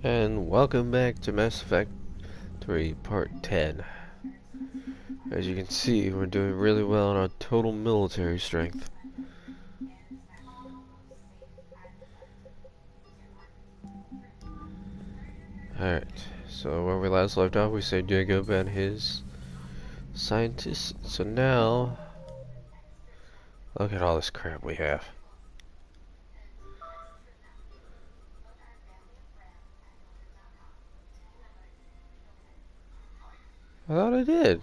And welcome back to Mass Effect 3 Part 10. As you can see, we're doing really well on our total military strength. Alright, so where we last left off, we saved Jacob and his scientists. So now, look at all this crap we have. I thought I did.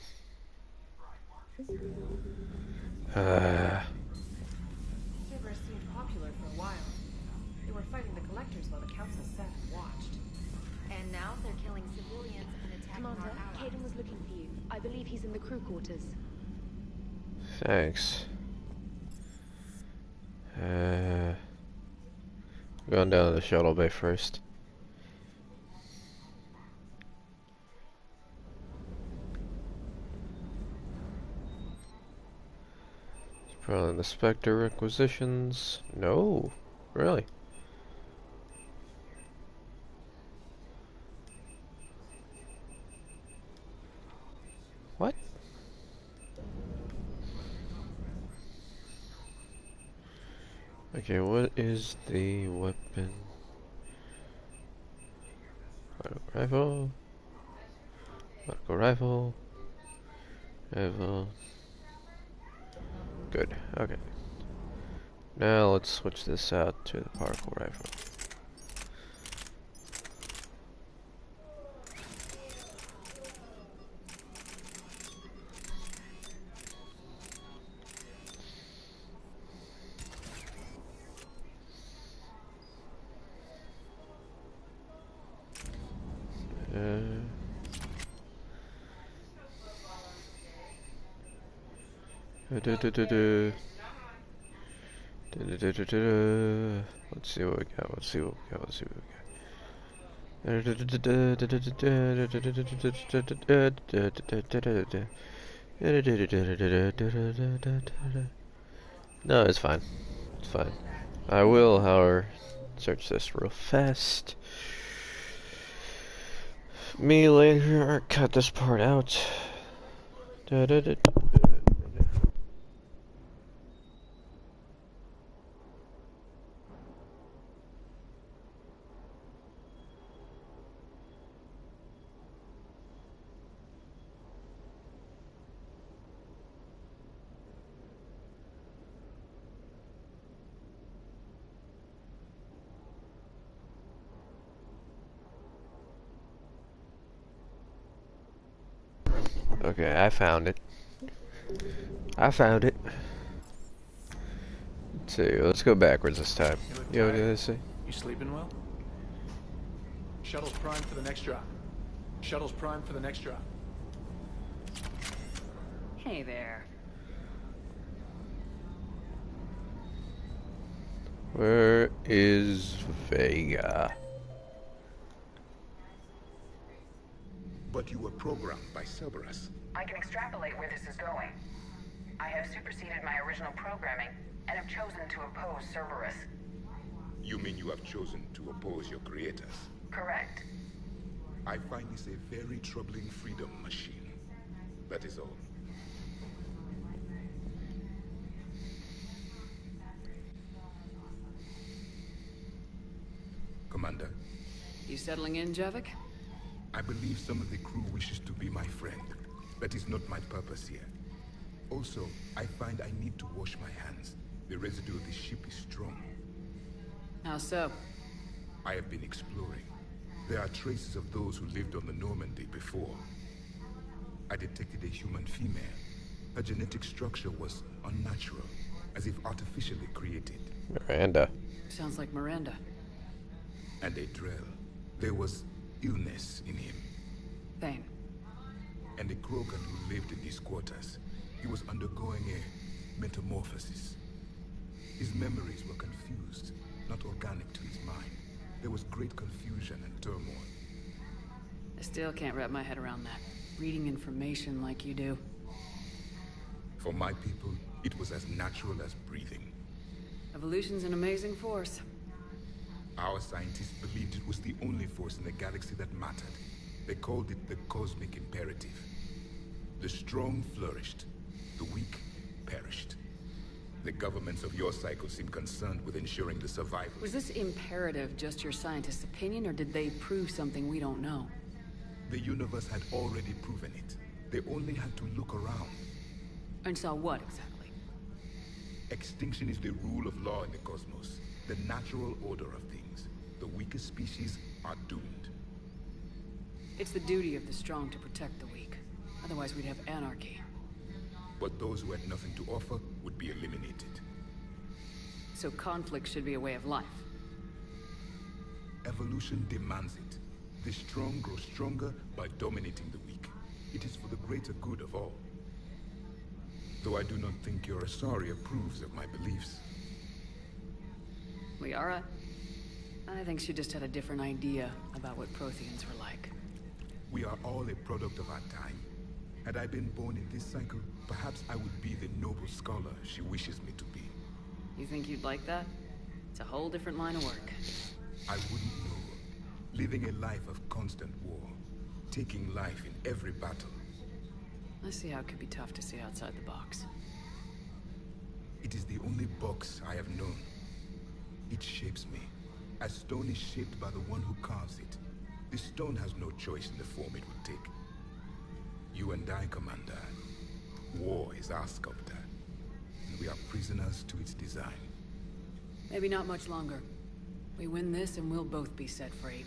Cerberus seemed popular for a while. They were fighting the Collectors while the Council sat and watched. And now they're killing civilians and attacking Commander, our allies. Caden was looking for you. I believe he's in the crew quarters. Thanks. Going down to the shuttle bay first. Probably the Spectre requisitions. No, really. What? Okay, what is the weapon? Rifle. Medical rifle. Rifle. Good. Okay. Now let's switch this out to the particle rifle. Let's see what we got. Let's see what we got. Let's see what we got. No, it's fine. It's fine. I will, however, search this real fast. Me later, cut this part out. Okay, I found it. I found it. Let's see, let's go backwards this time. You know what I say? You sleeping well? Shuttle's primed for the next drop. Shuttle's primed for the next drop. Hey there. Where is Vega? But you were programmed by Cerberus. I can extrapolate where this is going. I have superseded my original programming and have chosen to oppose Cerberus. You mean you have chosen to oppose your creators? Correct. I find this a very troubling freedom machine. That is all. Commander, You settling in, Javik? I believe some of the crew wishes to be my friend. That is not my purpose here. Also, I find I need to wash my hands. The residue of the ship is strong. How so? I have been exploring. There are traces of those who lived on the Normandy before. I detected a human female. Her genetic structure was unnatural, as if artificially created. Miranda. Sounds like Miranda. And a Drell. There was illness in him. Thane. And a Krogan who lived in his quarters. He was undergoing a metamorphosis. His memories were confused, not organic to his mind. There was great confusion and turmoil. I still can't wrap my head around that. Reading information like you do. For my people, it was as natural as breathing. Evolution's an amazing force. Our scientists believed it was the only force in the galaxy that mattered. They called it the cosmic imperative. The strong flourished, the weak perished. The governments of your cycle seem concerned with ensuring the survival. Was this imperative just your scientist's opinion, or did they prove something we don't know? The universe had already proven it. They only had to look around. And saw what, exactly? Extinction is the rule of law in the cosmos, the natural order of things. The weakest species are doomed. It's the duty of the strong to protect the weak. Otherwise we'd have anarchy. But those who had nothing to offer would be eliminated. So conflict should be a way of life. Evolution demands it. The strong grow stronger by dominating the weak. It is for the greater good of all. Though I do not think your Asari approves of my beliefs. Liara? I think she just had a different idea about what Protheans were like. We are all a product of our time. Had I been born in this cycle, perhaps I would be the noble scholar she wishes me to be. You think you'd like that? It's a whole different line of work. I wouldn't know. Living a life of constant war. Taking life in every battle. I see how it could be tough to see outside the box. It is the only box I have known. It shapes me, as stone is shaped by the one who carves it. This stone has no choice in the form it would take. You and I, Commander. War is our sculptor, and we are prisoners to its design. Maybe not much longer. We win this and we'll both be set free.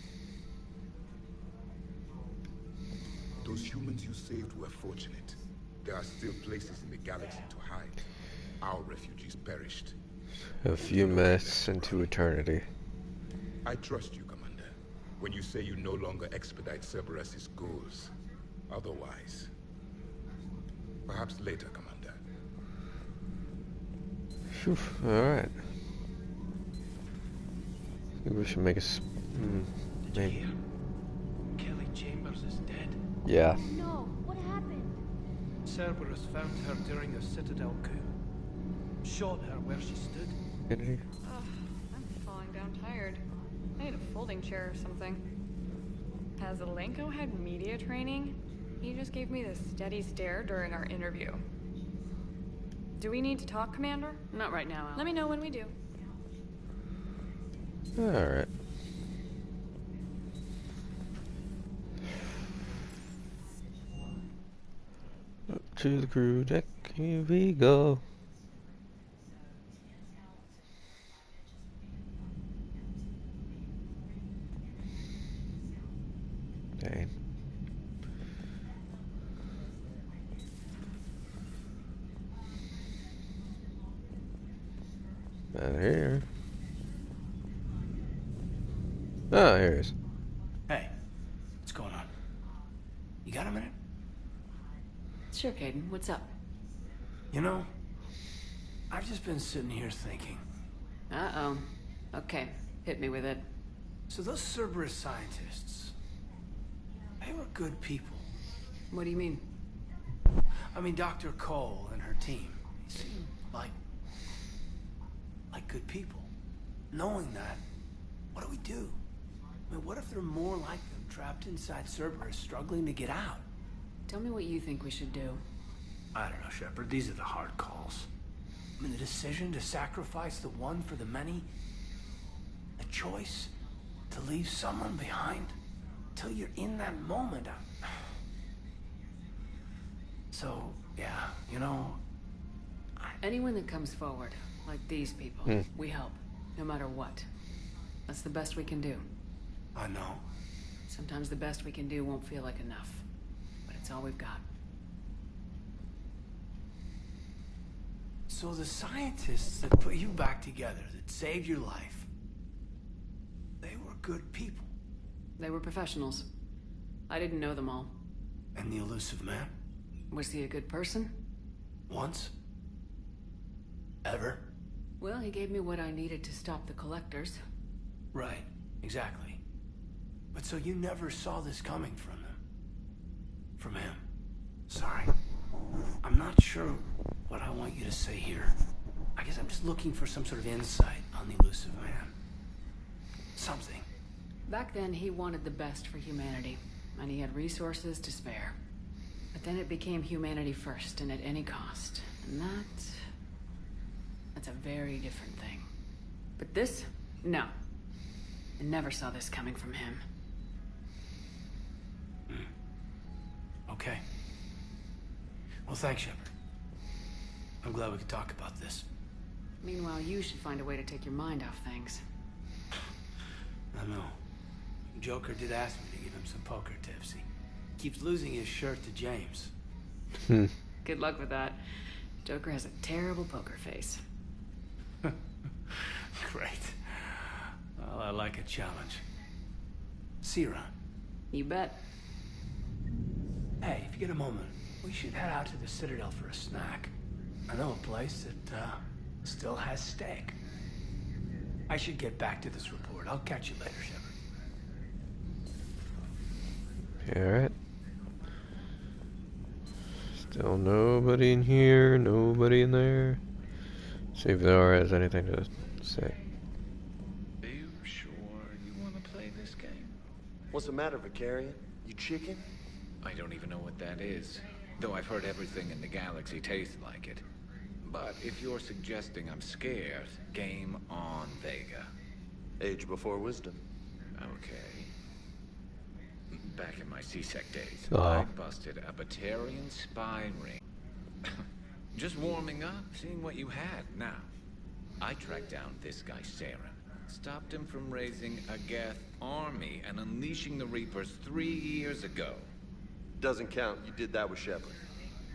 Those humans you saved were fortunate. There are still places in the galaxy to hide. Our refugees perished. A few minutes into eternity. I trust you, Commander, when you say you no longer expedite Cerberus' goals. Otherwise. Perhaps later, Commander. Phew, alright. I think we should make a maybe. Kelly Chambers is dead. Yeah. No, what happened? Cerberus found her during a Citadel coup. Shot her where she stood. Kennedy? Ugh, I'm falling down tired. I need a folding chair or something. Has Alenko had media training? He just gave me this steady stare during our interview. Do we need to talk, Commander? Not right now, Al. Let me know when we do. Alright. Up to the crew deck, here we go. Dang. Not here. Oh, here it is. Hey, what's going on? You got a minute? Sure, Caden. What's up? You know, I've just been sitting here thinking. Uh-oh. Okay, hit me with it. So those Cerberus scientists, they were good people. What do you mean? I mean, Dr. Cole and her team, they seem like good people. Knowing that, what do we do? I mean, what if they're more like them, trapped inside Cerberus, struggling to get out? Tell me what you think we should do. I don't know, Shepard. These are the hard calls. I mean, the decision to sacrifice the one for the many, the choice to leave someone behind till you're in that moment. So, yeah, you know... Anyone that comes forward, like these people, we help, no matter what. That's the best we can do. I know. Sometimes the best we can do won't feel like enough, but it's all we've got. So the scientists that put you back together, that saved your life, they were good people. They were professionals. I didn't know them all. And the elusive man? Was he a good person? Once? Ever? Well, he gave me what I needed to stop the collectors. Right, exactly. But so you never saw this coming from them? From him? Sorry. I'm not sure what I want you to say here. I guess I'm just looking for some sort of insight on the elusive man. Something. Back then, he wanted the best for humanity, and he had resources to spare. But then it became humanity first, and at any cost. And that's a very different thing. But this? No. I never saw this coming from him. Okay. Well, thanks, Shepard. I'm glad we could talk about this. Meanwhile, you should find a way to take your mind off things. I know. Joker did ask me to give him some poker tips. He keeps losing his shirt to James. Good luck with that. Joker has a terrible poker face. Great. Well, I like a challenge. See you around. You bet. Hey, if you get a moment, we should head out to the Citadel for a snack. I know a place that still has steak. I should get back to this report. I'll catch you later, Shepard. Alright. Still nobody in here, nobody in there. See if Laura has anything to say. Are you sure you want to play this game? What's the matter, Vicarian? You chicken? I don't even know what that is, though I've heard everything in the galaxy tastes like it. But if you're suggesting I'm scared, game on, Vega. Age before wisdom. Okay. Back in my C-Sec days, Oh. I busted a Batarian spy ring. Just warming up, seeing what you had. Now, I tracked down this guy, Saren. Stopped him from raising a Geth army and unleashing the Reapers 3 years ago. Doesn't count. You did that with Shepard.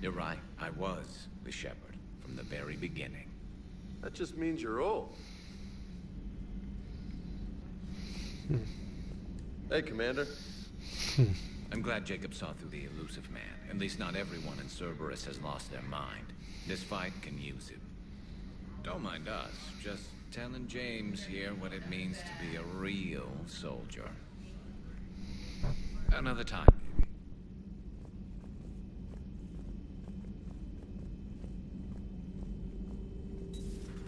You're right. I was the Shepherd from the very beginning. That just means you're old. Hey, Commander. I'm glad Jacob saw through the elusive man. At least not everyone in Cerberus has lost their mind. This fight can use it. Don't mind us. Just telling James here what it means to be a real soldier. Another time, maybe.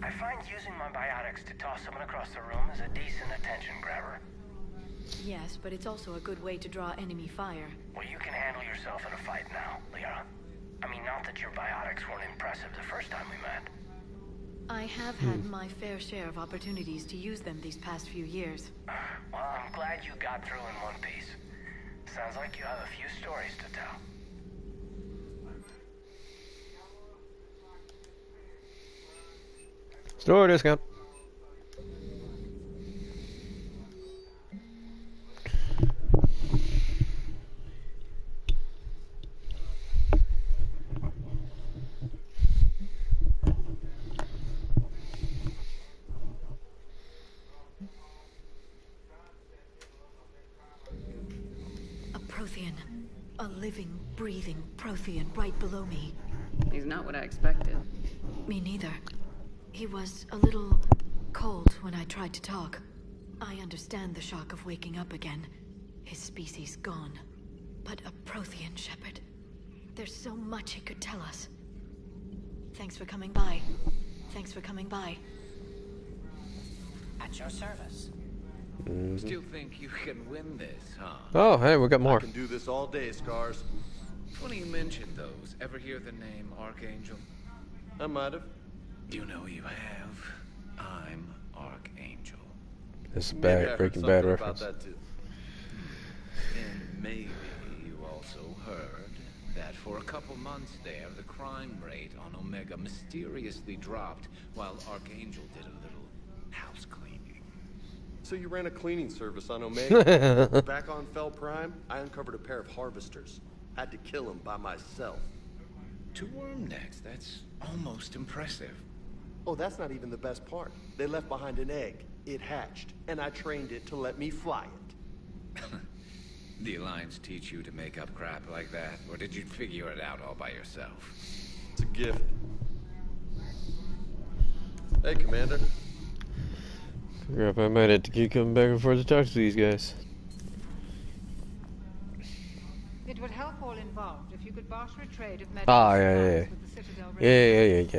I find using my biotics to toss someone across the room is a decent attention grabber. Yes, but it's also a good way to draw enemy fire. Well, you can handle yourself in a fight now, Liara. I mean, not that your biotics weren't impressive the first time we met. I have had my fair share of opportunities to use them these past few years. Well, I'm glad you got through in one piece. Sounds like you have a few stories to tell. Store discount. A Prothean. A living, breathing Prothean right below me. He's not what I expected. Me neither. He was a little cold when I tried to talk. I understand the shock of waking up again. His species gone. But a Prothean, Shepard. There's so much he could tell us. Thanks for coming by. Thanks for coming by. At your service. Still think you can win this, huh? Oh, hey, we got more. I can do this all day, Scars. Funny you mentioned those. Ever hear the name Archangel? I might have. You know you have. I'm Archangel. This is Maybe I bad, heard Breaking something Bad about reference. that too. And maybe you also heard that for a couple months there, the crime rate on Omega mysteriously dropped while Archangel did a little house cleaning. So you ran a cleaning service on Omega? Back on Fel Prime, I uncovered a pair of harvesters. Had to kill them by myself. 2 worm necks, that's almost impressive. Oh, that's not even the best part. They left behind an egg. It hatched, and I trained it to let me fly it. The Alliance teach you to make up crap like that, or did you figure it out all by yourself? It's a gift. Hey, Commander. Figure if I might have to keep coming back and forth to talk to these guys. It would help all involved if you could barter a trade of medical Ah, supplies yeah. with the Citadel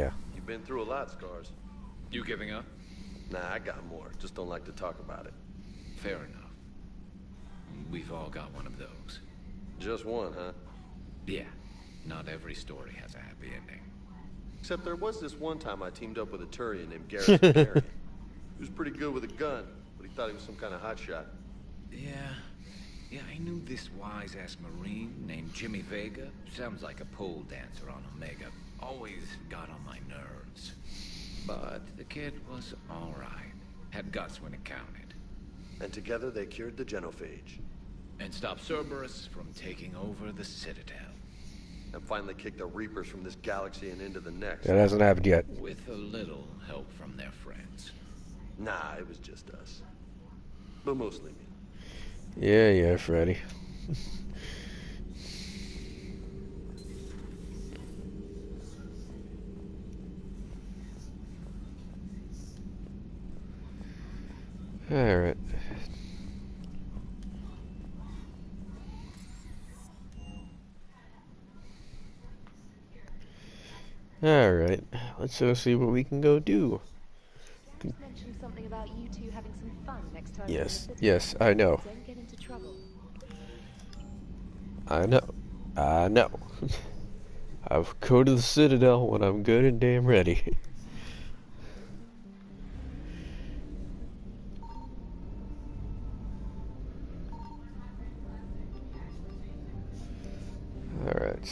Yeah. You've been through a lot, Scars. You giving up? Nah, I got more. Just don't like to talk about it. Fair enough. We've all got one of those. Just one, huh? Yeah. Not every story has a happy ending. Except there was this one time I teamed up with a Turian named Garrison Carey. He was pretty good with a gun, but he thought he was some kind of hotshot. Yeah, I knew this wise-ass Marine named Jimmy Vega. Sounds like a pole dancer on Omega. Always got on my nerves. But the kid was alright. Had guts when it counted. And together they cured the genophage. And stopped Cerberus from taking over the Citadel. And finally kicked the Reapers from this galaxy and into the next. That hasn't happened yet. With a little help from their friends. Nah, it was just us. But mostly me. Yeah, Freddy. Alright. Alright, let's go see what we can go do. Gareth mentioned something about you two having some fun next time. Yes, I know. Don't get into trouble. I know. I'll go to the Citadel when I'm good and damn ready. Alright.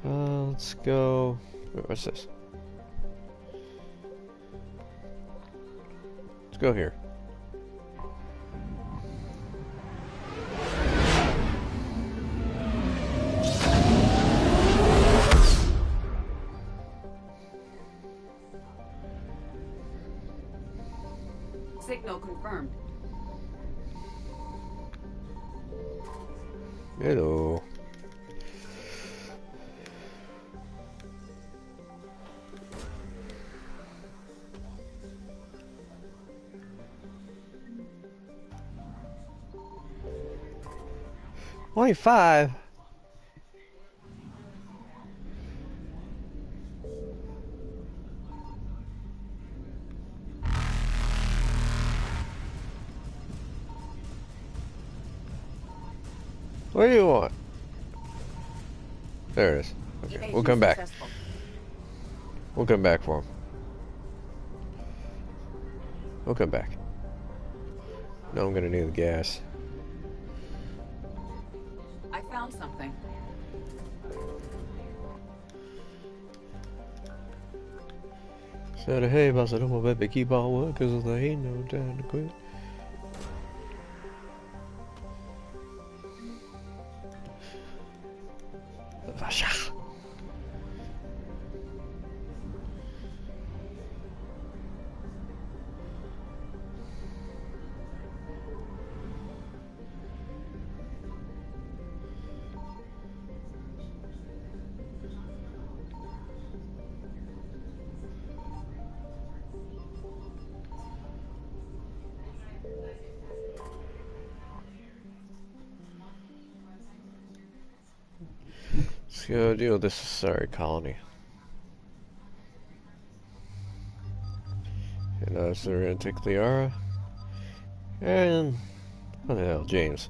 Let's go. What's this? Let's go here. Signal confirmed. Hello. Only 5. What do you want? There it is. Okay, we'll come back. We'll come back for him. We'll come back. No, I'm gonna need the gas. I found something. Said, hey, boss, I don't want to keep on work because there ain't no time to quit. Vasha. Let's go deal with this sorry colony. And so we're gonna take Liara. And what the hell, James.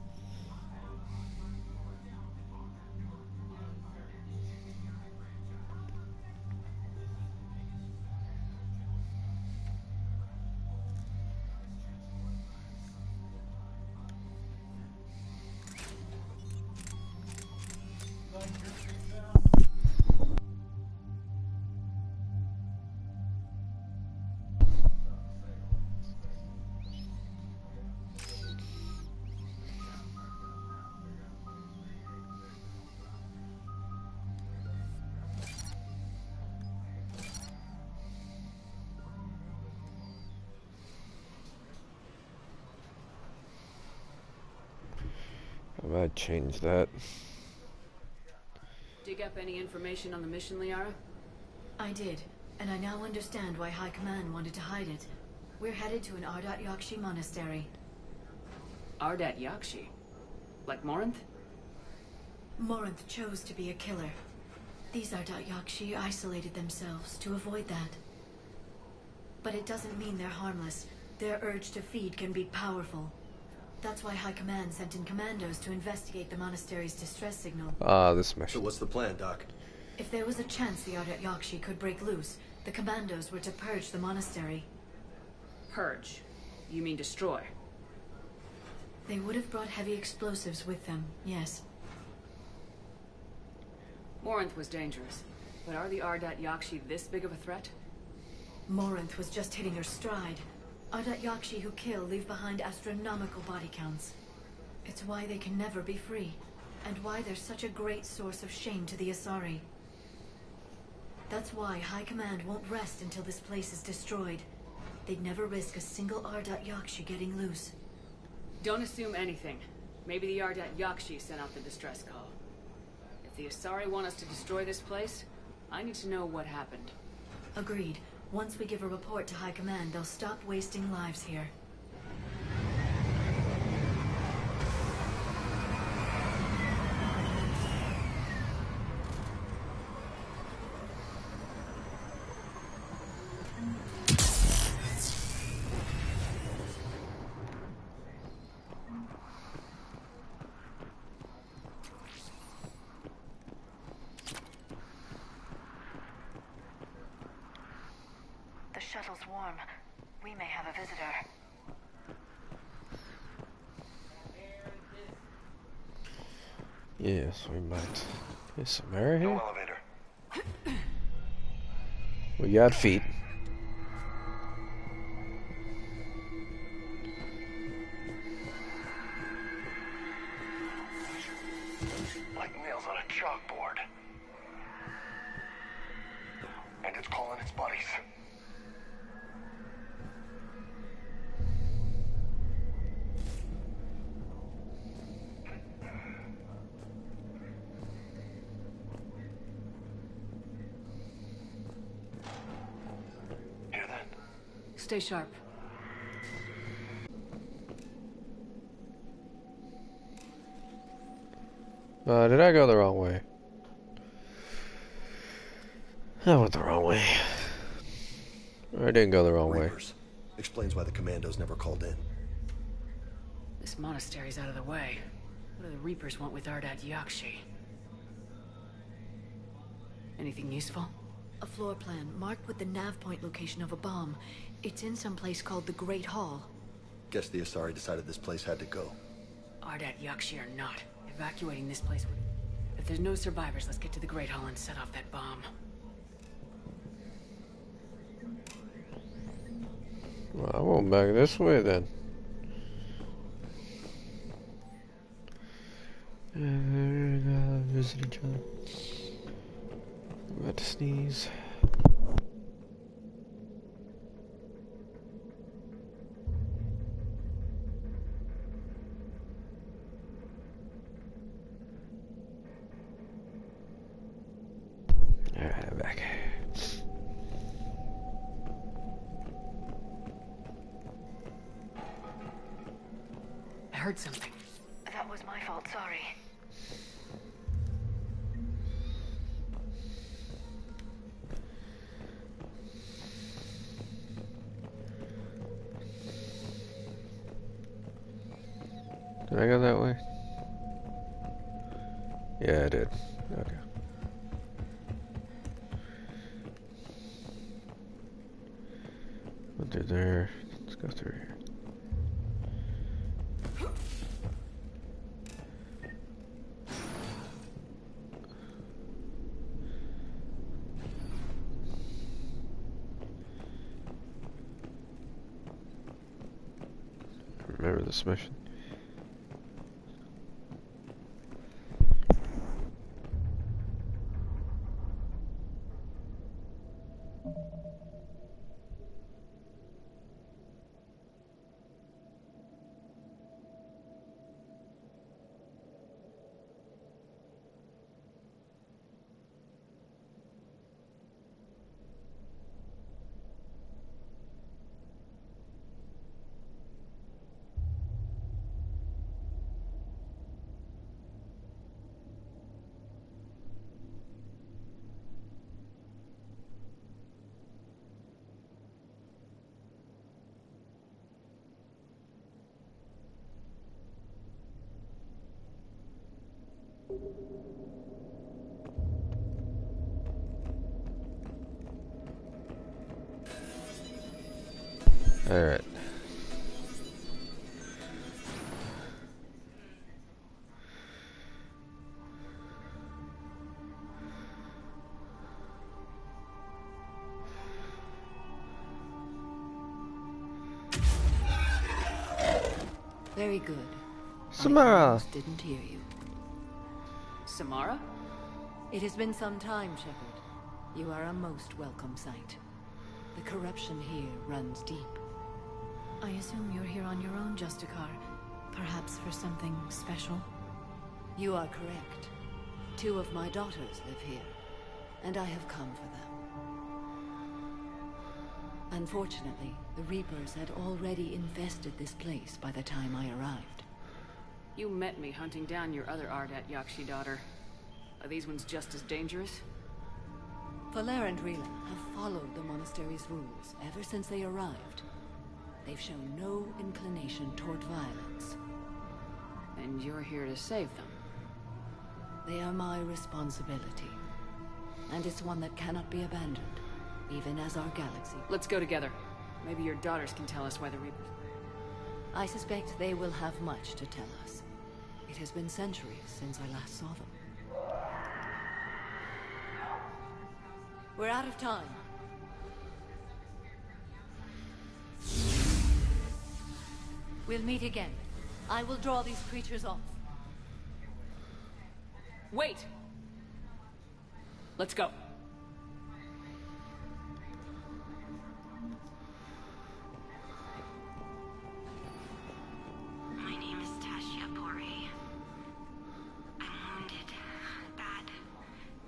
I might change that. Dig up any information on the mission, Liara? I did, and I now understand why High Command wanted to hide it. We're headed to an Ardat Yakshi monastery. Ardat Yakshi? Like Morinth? Morinth chose to be a killer. These Ardat Yakshi isolated themselves to avoid that. But it doesn't mean they're harmless. Their urge to feed can be powerful. That's why High Command sent in commandos to investigate the monastery's distress signal. This mission. So what's the plan, Doc? If there was a chance the Ardat Yakshi could break loose, the commandos were to purge the monastery. Purge? You mean destroy? They would have brought heavy explosives with them, yes. Morinth was dangerous, but are the Ardat Yakshi this big of a threat? Morinth was just hitting her stride. Ardat Yakshi who kill leave behind astronomical body counts. It's why they can never be free, and why they're such a great source of shame to the Asari. That's why High Command won't rest until this place is destroyed. They'd never risk a single Ardat Yakshi getting loose. Don't assume anything. Maybe the Ardat Yakshi sent out the distress call. If the Asari want us to destroy this place, I need to know what happened. Agreed. Once we give a report to High Command, they'll stop wasting lives here. The shuttle's warm. We may have a visitor. Yes, we might. Is Samara here? No elevator. We got feet. Like nails on a chalkboard. And it's calling its buddies. Hear that? Stay sharp. Did I go the wrong way? I went the wrong way. Or I didn't go the wrong way. Reapers. Explains why the commandos never called in. This monastery's out of the way. What do the Reapers want with Ardat Yakshi? Anything useful? A floor plan marked with the nav point location of a bomb. It's in some place called the Great Hall. Guess the Asari decided this place had to go. Ardat Yakshi or not, evacuating this place would... If there's no survivors, let's get to the Great Hall and set off that bomb. Well, I won't back this way then. Visit each other. I'm about to sneeze. Alright, I'm back. I heard something. That was my fault, sorry. Did I go that way? Yeah, I did. Okay. Went through there. Let's go through here. Remember this mission. Alright. Very good. Samara! I almost didn't hear you. Samara? It has been some time, Shepard. You are a most welcome sight. The corruption here runs deep. I assume you're here on your own, Justicar. Perhaps for something special? You are correct. 2 of my daughters live here, and I have come for them. Unfortunately, the Reapers had already infested this place by the time I arrived. You met me hunting down your other Ardat Yakshi daughter. Are these ones just as dangerous? Valer and Rila have followed the monastery's rules ever since they arrived. They've shown no inclination toward violence. And you're here to save them? They are my responsibility. And it's one that cannot be abandoned, even as our galaxy. Let's go together. Maybe your daughters can tell us why the Reapers... I suspect they will have much to tell us. It has been centuries since I last saw them. We're out of time. We'll meet again. I will draw these creatures off. Wait! Let's go. My name is Tasha Pori. I'm wounded. Bad.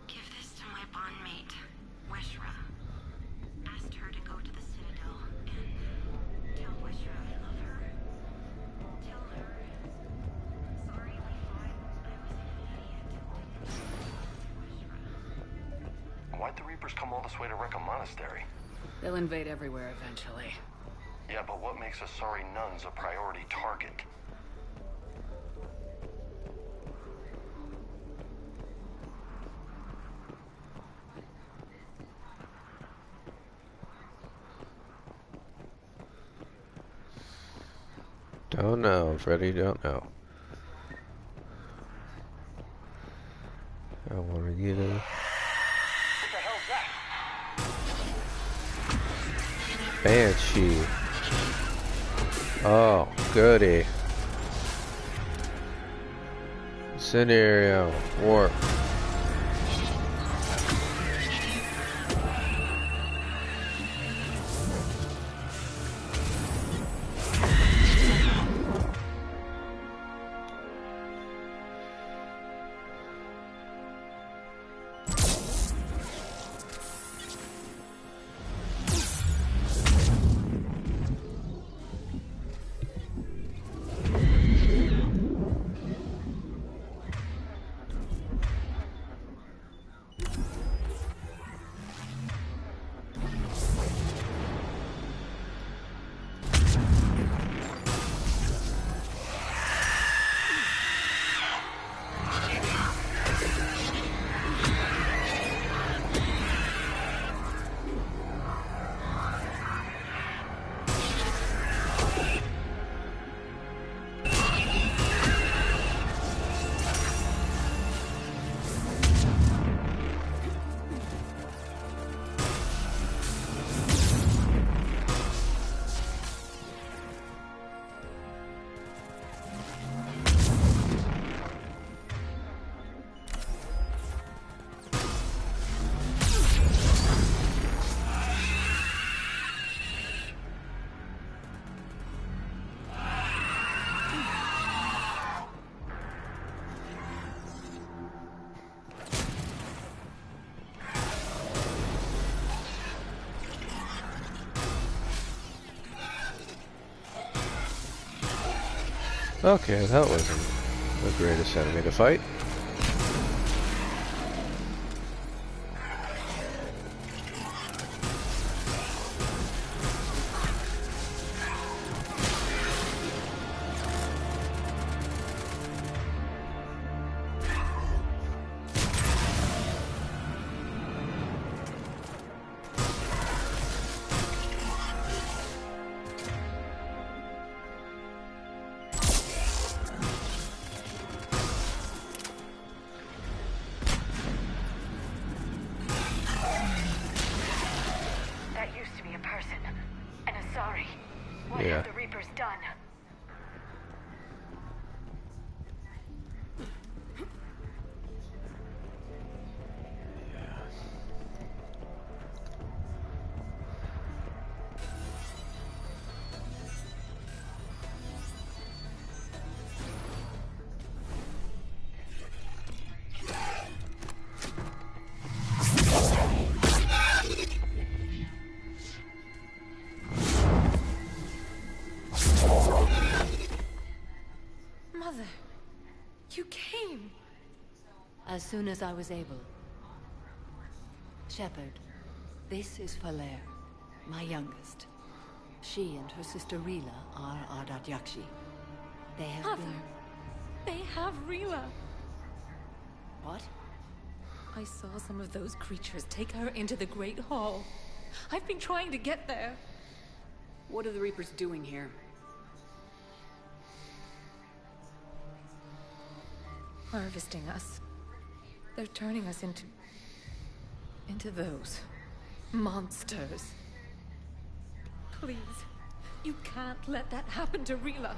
Give this to my bondmate, Weshra. Asked her to go to the Citadel and tell Weshra I love her. Tell her. Sorry we fought. I was an idiot. Why'd the Reapers come all this way to wreck a monastery? They'll invade everywhere eventually. Yeah, but what makes Asari nuns a priority target? Don't know, Freddy, don't know. I want to get a... Banshee. Oh, goody. Scenario. Warp. Okay, that wasn't the greatest enemy to fight. Father, you came. As soon as I was able. Shepard, this is Falere, my youngest. She and her sister Rila are Ardat Yakshi. They have Mother, been... they have Rila. What? I saw some of those creatures take her into the Great Hall. I've been trying to get there. What are the Reapers doing here? Harvesting us. They're turning us into those monsters. Please, you can't let that happen to Rila.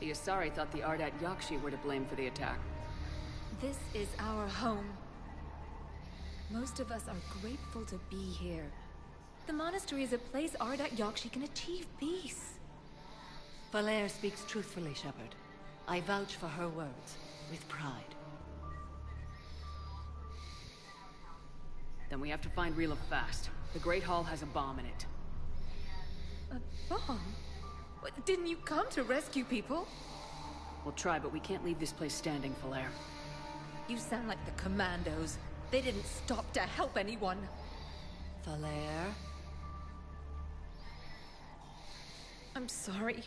The Asari thought the Ardat Yakshi were to blame for the attack. This is our home. Most of us are grateful to be here. The monastery is a place Ardat Yakshi can achieve peace. Falere speaks truthfully, Shepard. I vouch for her words, with pride. Then we have to find Rila fast. The Great Hall has a bomb in it. A bomb? What, didn't you come to rescue people? We'll try, but we can't leave this place standing, Falere. You sound like the Commandos. They didn't stop to help anyone. Falere? I'm sorry.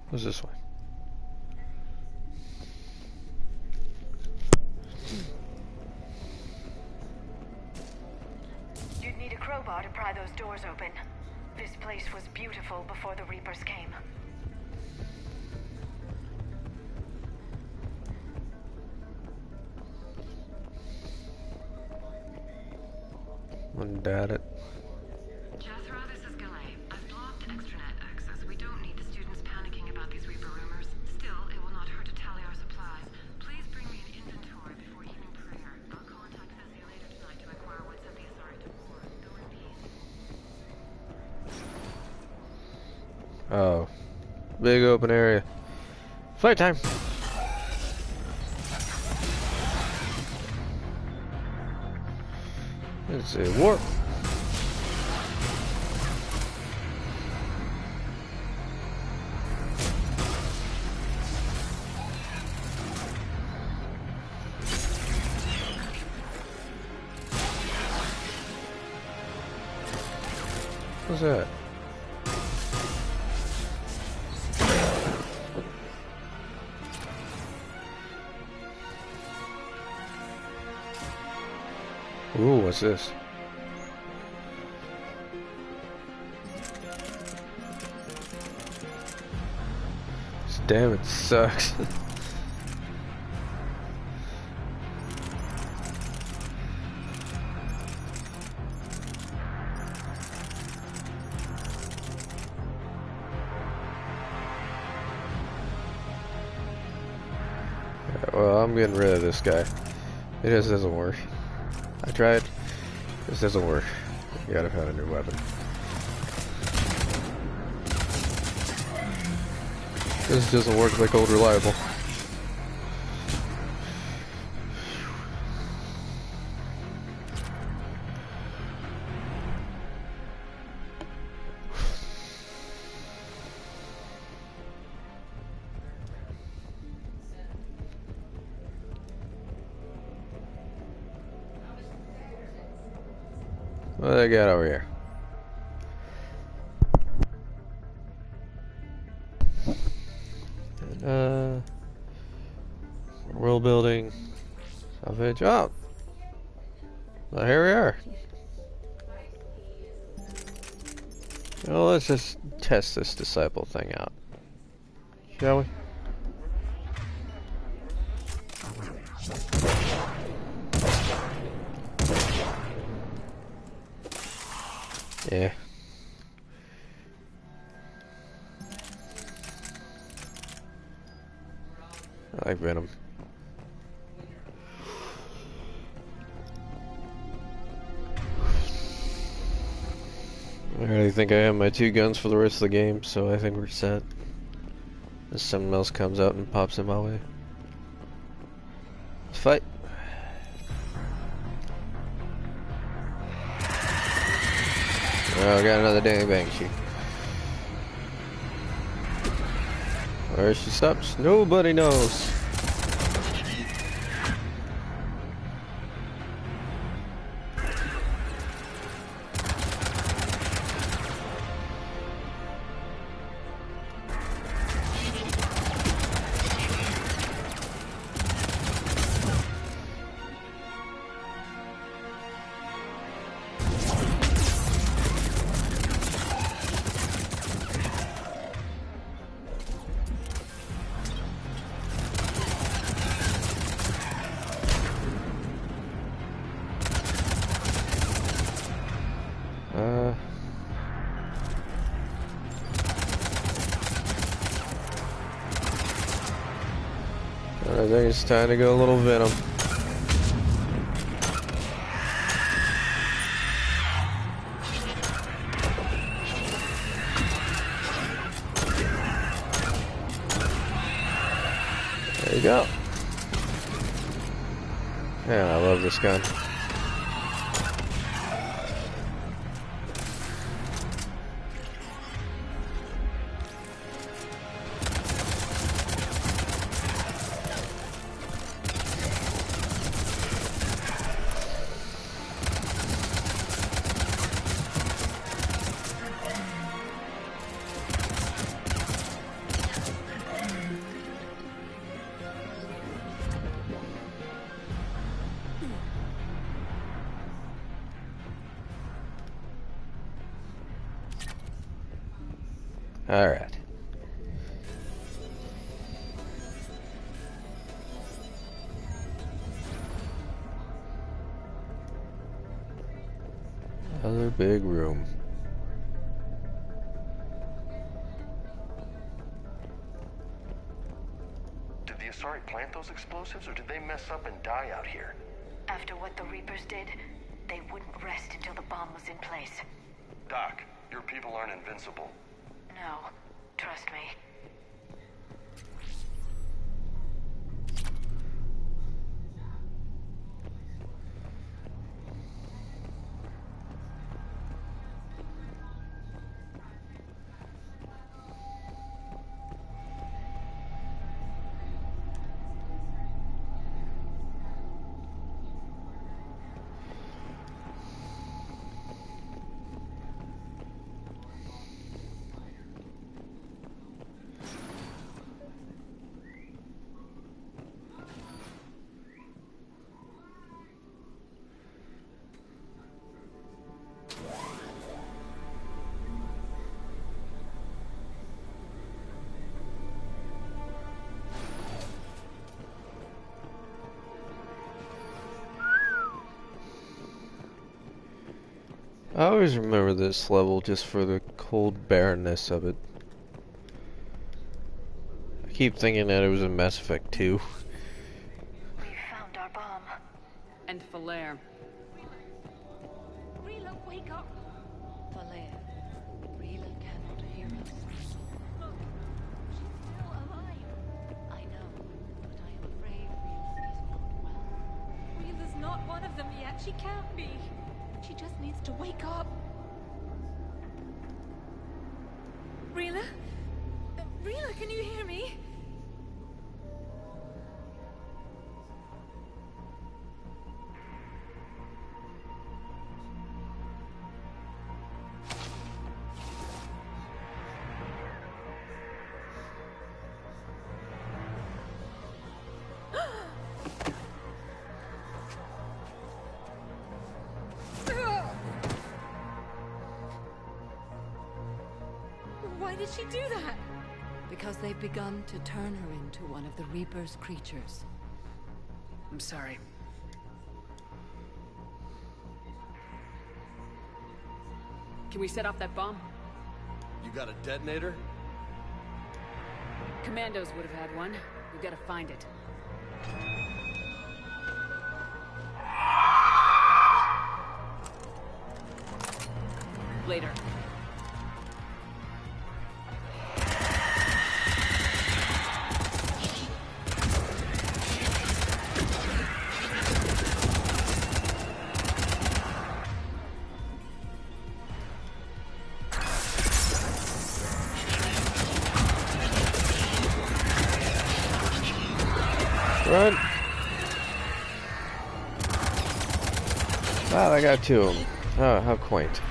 What's this one? You'd need a crowbar to pry those doors open. This place was beautiful before the Reapers came. Undad it. Jethro, this is Galay. I've blocked extranet access. We don't need the students panicking about these Reaper rumors. Still, it will not hurt to tally our supplies. Please bring me an inventory before evening prayer. I'll contact Fezia later tonight to inquire what sent the Asari to war. Go in peace. Oh. Big open area. Fight time! Let's see, warp. What's that? Ooh, what's this? This damage sucks. Well, I'm getting rid of this guy. It just doesn't work. I tried. This doesn't work. You gotta find a new weapon. This doesn't work like old reliable. What do they got over here? World building. Salvage. Oh! Well, here we are. Well, let's just test this disciple thing out. Shall we? Yeah. I like Venom. I already think I have my 2 guns for the rest of the game, so I think we're set. If something else comes out and pops in my way. Let's fight. Oh, I got another dang Banshee. Where she stops, nobody knows. I think it's time to go a little Venom. There you go. Yeah, I love this gun. All right. Another big room. Did the Asari plant those explosives, or did they mess up and die out here? After what the Reapers did, they wouldn't rest until the bomb was in place. Doc, your people aren't invincible. No, trust me. I always remember this level just for the cold barrenness of it. I keep thinking that it was in Mass Effect 2. We found our bomb. And Falere. Rila, wake up! Falere, Rila cannot hear us. Look, she's still alive. I know, but I am afraid Rila is not well. Rila's not one of them yet. She can't be. She just needs to wake up. Rila? Rila, can you hear me? Why did she do that? Because they've begun to turn her into one of the Reaper's creatures. I'm sorry. Can we set off that bomb? You got a detonator? Commandos would have had one. We've got to find it. Later. Run! Wow, I got two of them. Oh, how quaint.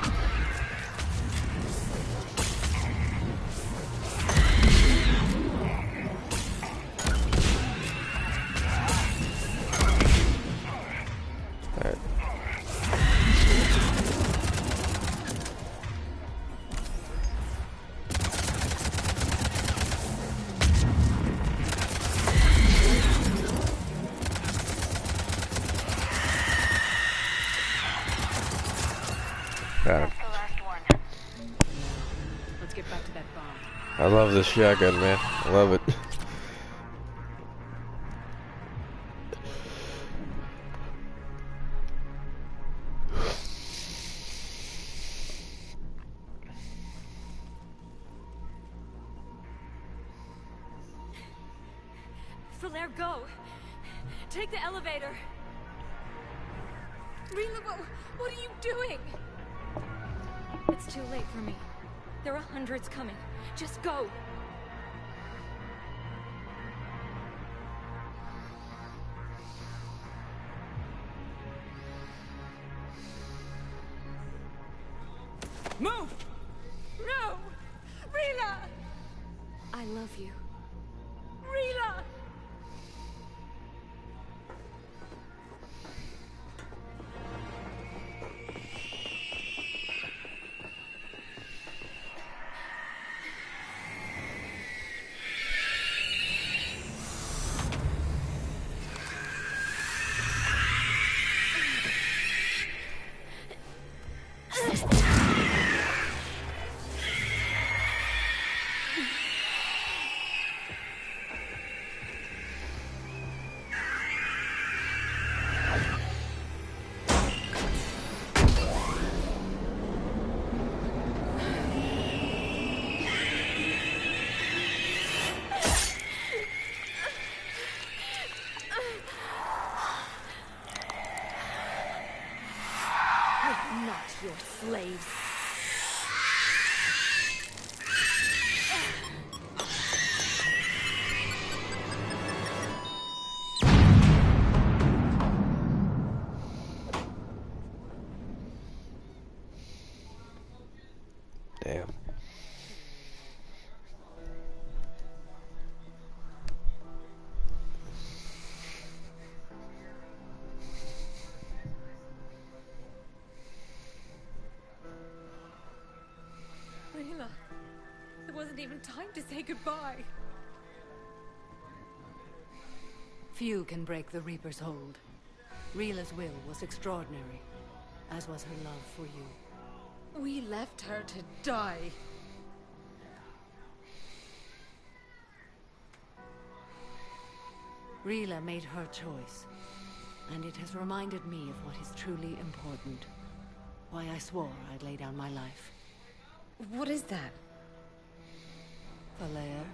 Alright. Got him. Let's get back to that bomb. I love this shotgun, man. I love it. Falaire, go! Take the elevator! Rila, what are you doing? It's too late for me. There are hundreds coming. Just go! Move! No! Rila! I love you. Rila! Your slaves. Damn. Rila, there wasn't even time to say goodbye. Few can break the Reaper's hold. Rila's will was extraordinary, as was her love for you. We left her to die. Rila made her choice, and it has reminded me of what is truly important. Why I swore I'd lay down my life. What is that? Falaire,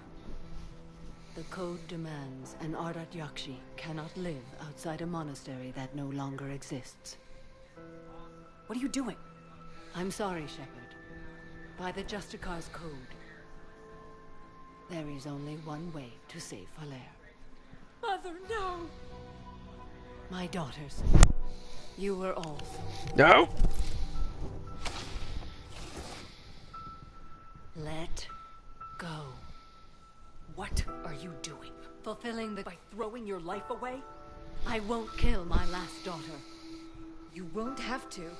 the code demands an Ardat Yakshi cannot live outside a monastery that no longer exists. What are you doing? I'm sorry, Shepard. By the Justicar's code, there is only one way to save Falaire. Mother, no! My daughters, you were all. No! Let go. What are you doing? Fulfilling the... By throwing your life away? I won't kill my last daughter. You won't have to.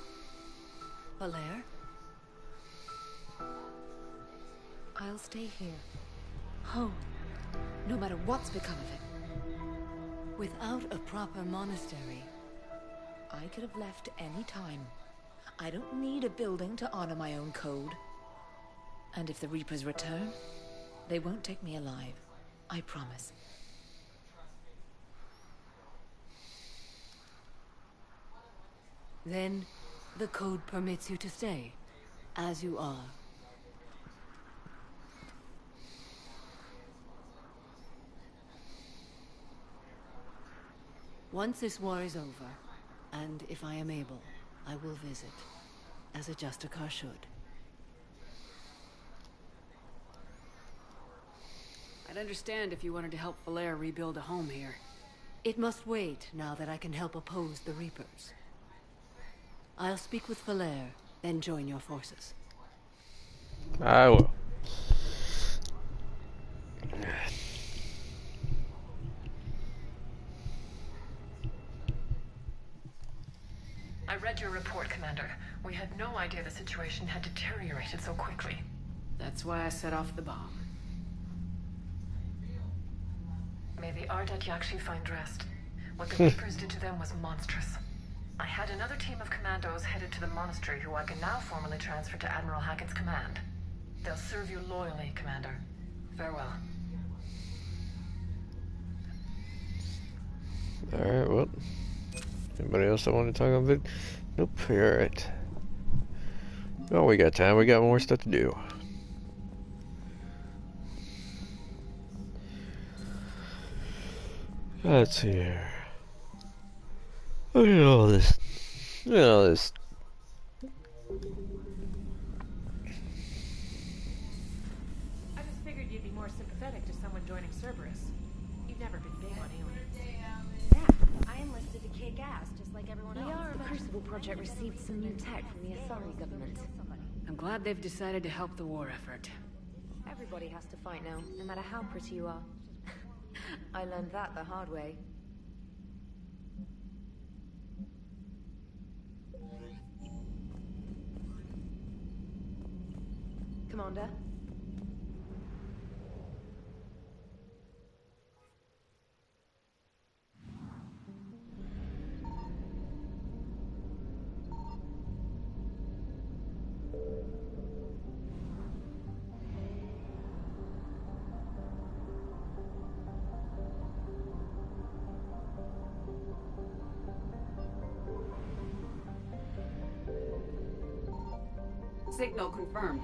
Falaire? I'll stay here. Home. No matter what's become of it. Without a proper monastery... I could have left any time. I don't need a building to honor my own code. And if the Reapers return, they won't take me alive. I promise. Then, the code permits you to stay, as you are. Once this war is over, and if I am able, I will visit, as a Justicar should. I'd understand if you wanted to help Falaire rebuild a home here. It must wait now that I can help oppose the Reapers. I'll speak with Valere, then join your forces. I will. I read your report, Commander. We had no idea the situation had deteriorated so quickly. That's why I set off the bomb. May the Ardat Yakshi find rest. What the Reapers did to them was monstrous. I had another team of commandos headed to the monastery who I can now formally transfer to Admiral Hackett's command. They'll serve you loyally, Commander. Farewell. Alright, well. Anybody else that want to talk about it? Nope, you're alright. Oh, we got time. We got more stuff to do. Let's see here. Look at all this. Look at all this. I just figured you'd be more sympathetic to someone joining Cerberus. You've never been big on aliens. Yeah, I enlisted to kick ass, just like everyone else. The Crucible Project received some new tech from the Athari government. I'm glad they've decided to help the war effort. Everybody has to fight now, no matter how pretty you are. I learned that the hard way. Commander? Signal confirmed.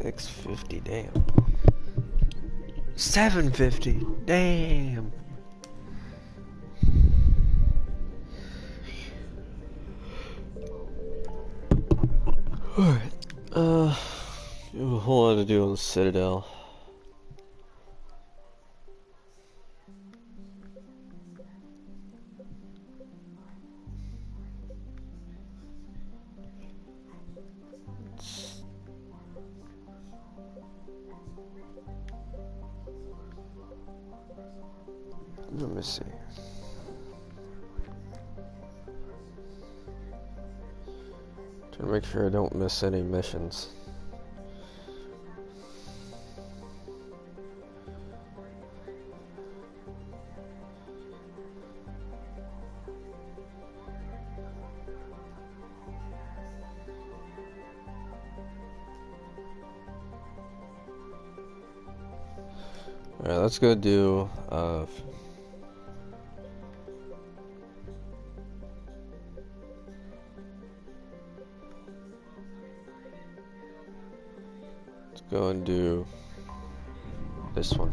$650, damn. $750, damn. Alright, we have a whole lot to do on the Citadel. Let me see. Trying to make sure I don't miss any missions. Alright, let's go do go and do this one.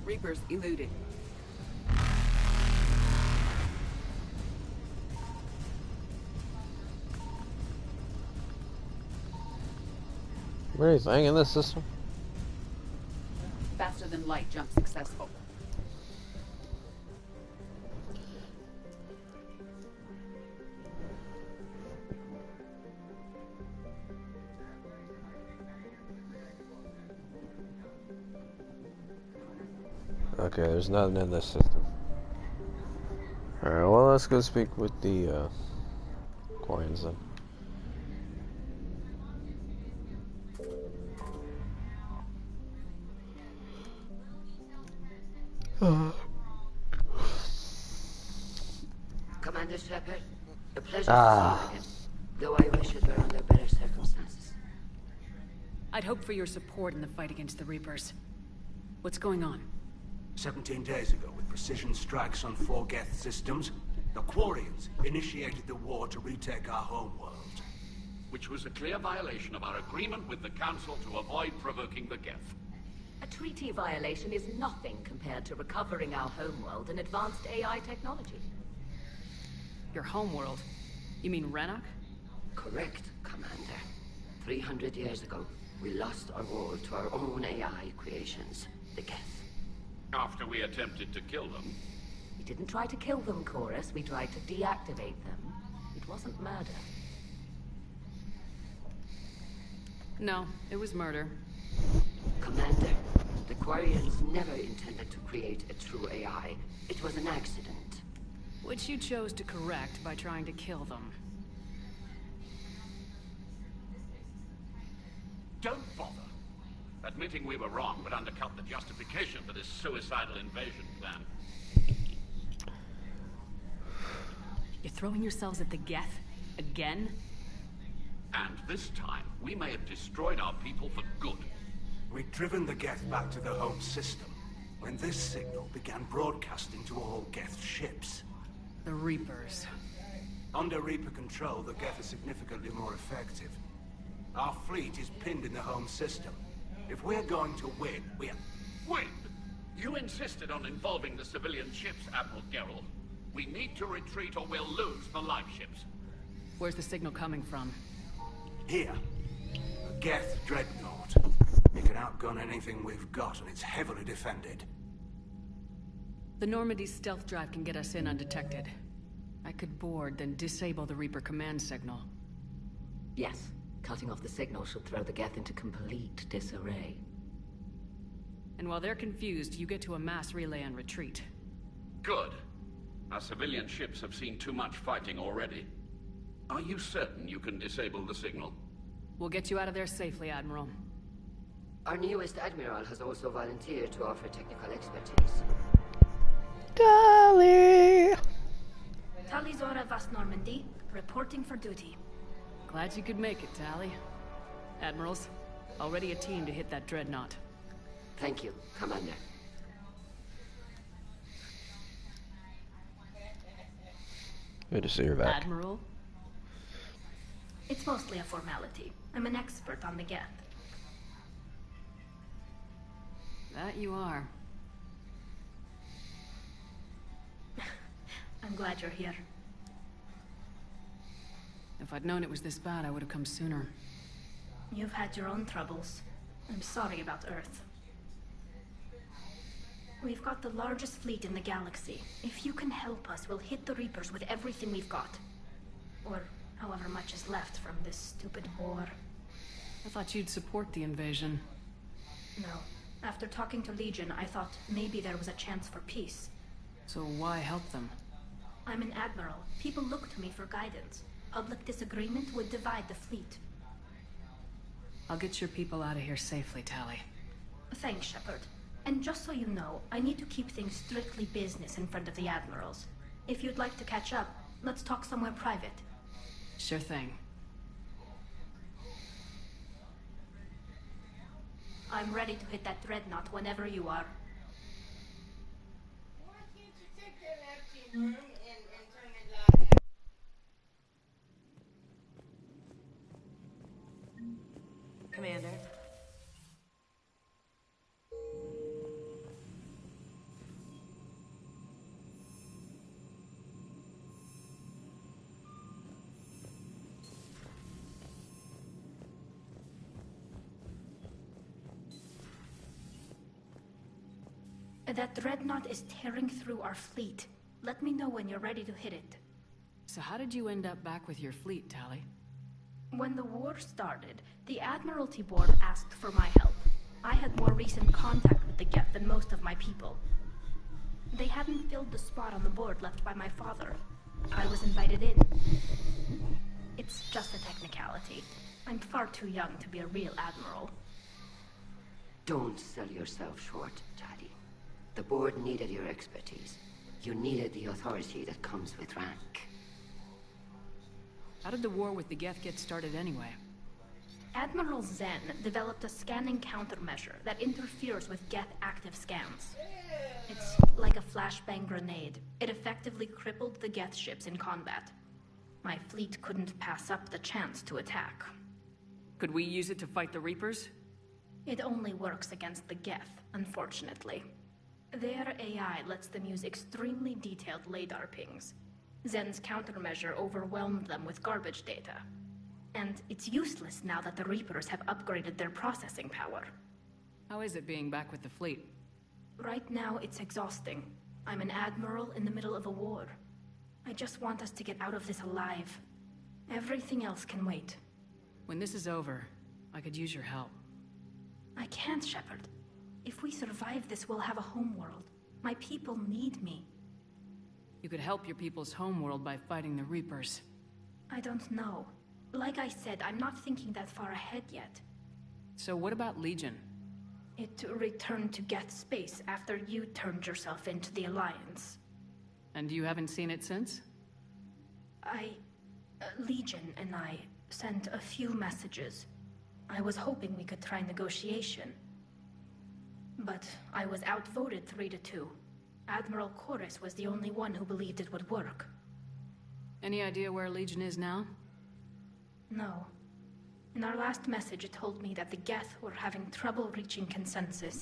Reapers eluded. Anything in this system? Faster than light jump successful. Okay, there's nothing in this system. Alright, well, let's go speak with the Quarians then. Shepard. A pleasure to see you again. Though I wish it were under better circumstances. I'd hope for your support in the fight against the Reapers. What's going on? 17 days ago, with precision strikes on 4 Geth systems, the Quarians initiated the war to retake our homeworld. Which was a clear violation of our agreement with the Council to avoid provoking the Geth. A treaty violation is nothing compared to recovering our homeworld and advanced AI technology. Your homeworld? You mean Rannoch? Correct, Commander. 300 years ago, we lost our world to our own AI creations, the Geth. After we attempted to kill them. We didn't try to kill them, Chorus. We tried to deactivate them. It wasn't murder. No, it was murder. Commander, the Quarians never intended to create a true AI. It was an accident. Which you chose to correct by trying to kill them. Don't bother. Admitting we were wrong would undercut the justification for this suicidal invasion plan. You're throwing yourselves at the Geth? Again? And this time, we may have destroyed our people for good. We'd driven the Geth back to the home system, when this signal began broadcasting to all Geth ships. The Reapers. Under Reaper control, the Geth are significantly more effective. Our fleet is pinned in the home system. If we're going to win, Win? You insisted on involving the civilian ships, Admiral Geralt. We need to retreat or we'll lose the live ships. Where's the signal coming from? Here. A Geth dreadnought. It can outgun anything we've got, and it's heavily defended. The Normandy's stealth drive can get us in undetected. I could board, then disable the Reaper command signal. Yes. Cutting off the signal should throw the Geth into complete disarray. And while they're confused, you get to a mass relay and retreat. Good. Our civilian ships have seen too much fighting already. Are you certain you can disable the signal? We'll get you out of there safely, Admiral. Our newest Admiral has also volunteered to offer technical expertise. Tali! Talizora Vast Normandy, reporting for duty. Glad you could make it, Tali. Admirals, already a team to hit that dreadnought. Thank you, Commander. Good to see you back. Admiral? It's mostly a formality. I'm an expert on the Geth. That you are. I'm glad you're here. If I'd known it was this bad, I would have come sooner. You've had your own troubles. I'm sorry about Earth. We've got the largest fleet in the galaxy. If you can help us, we'll hit the Reapers with everything we've got. Or however much is left from this stupid war. I thought you'd support the invasion. No. After talking to Legion, I thought maybe there was a chance for peace. So why help them? I'm an admiral. People look to me for guidance. Public disagreement would divide the fleet. I'll get your people out of here safely, Tali. Thanks, Shepard. And just so you know, I need to keep things strictly business in front of the admirals. If you'd like to catch up, let's talk somewhere private. Sure thing. I'm ready to hit that dreadnought whenever you are. Commander. That dreadnought is tearing through our fleet. Let me know when you're ready to hit it. So how did you end up back with your fleet, Tali? When the war started, the Admiralty Board asked for my help. I had more recent contact with the Geth than most of my people. They hadn't filled the spot on the board left by my father. I was invited in. It's just a technicality. I'm far too young to be a real admiral. Don't sell yourself short, Tali. The board needed your expertise. You needed the authority that comes with rank. How did the war with the Geth get started anyway? Admiral Zen developed a scanning countermeasure that interferes with Geth active scans. It's like a flashbang grenade. It effectively crippled the Geth ships in combat. My fleet couldn't pass up the chance to attack. Could we use it to fight the Reapers? It only works against the Geth, unfortunately. Their AI lets them use extremely detailed LADAR pings. Zen's countermeasure overwhelmed them with garbage data. And it's useless now that the Reapers have upgraded their processing power. How is it being back with the fleet? Right now, it's exhausting. I'm an admiral in the middle of a war. I just want us to get out of this alive. Everything else can wait. When this is over, I could use your help. I can't, Shepard. If we survive this, we'll have a homeworld. My people need me. You could help your people's homeworld by fighting the Reapers. I don't know. Like I said, I'm not thinking that far ahead yet. So what about Legion? It returned to Geth space after you turned yourself into the Alliance. And you haven't seen it since? Legion and I sent a few messages. I was hoping we could try negotiation. But I was outvoted 3-2. Admiral Chorus was the only one who believed it would work. Any idea where Legion is now? No. In our last message, it told me that the Geth were having trouble reaching consensus.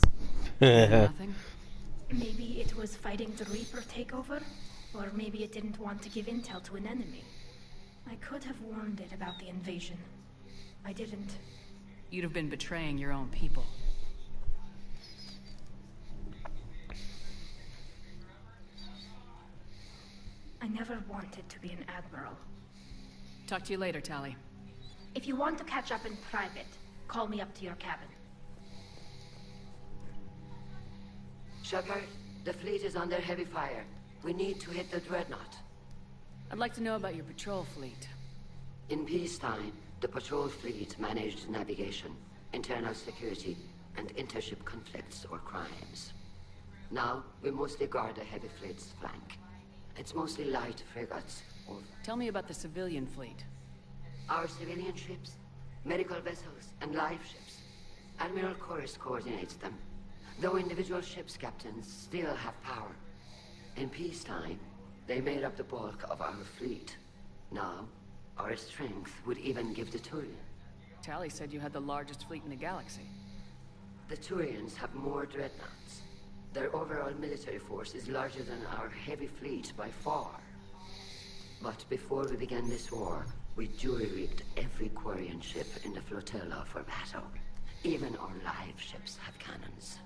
Nothing? Maybe it was fighting the Reaper takeover? Or maybe it didn't want to give intel to an enemy. I could have warned it about the invasion. I didn't. You'd have been betraying your own people. I never wanted to be an admiral. Talk to you later, Tali. If you want to catch up in private, call me up to your cabin. Shepard, the fleet is under heavy fire. We need to hit the Dreadnought. I'd like to know about your patrol fleet. In peacetime, the patrol fleet managed navigation, internal security, and intership conflicts or crimes. Now, we mostly guard the heavy fleet's flank. It's mostly light frigates or... Tell me about the civilian fleet. Our civilian ships, medical vessels, and live ships. Admiral Chorus coordinates them, though individual ships' captains still have power. In peacetime, they made up the bulk of our fleet. Now, our strength would even give the Turian. Tali said you had the largest fleet in the galaxy. The Turians have more dreadnoughts. Their overall military force is larger than our heavy fleet by far. But before we began this war, we jury-rigged every Quarian ship in the flotilla for battle. Even our live ships have cannons.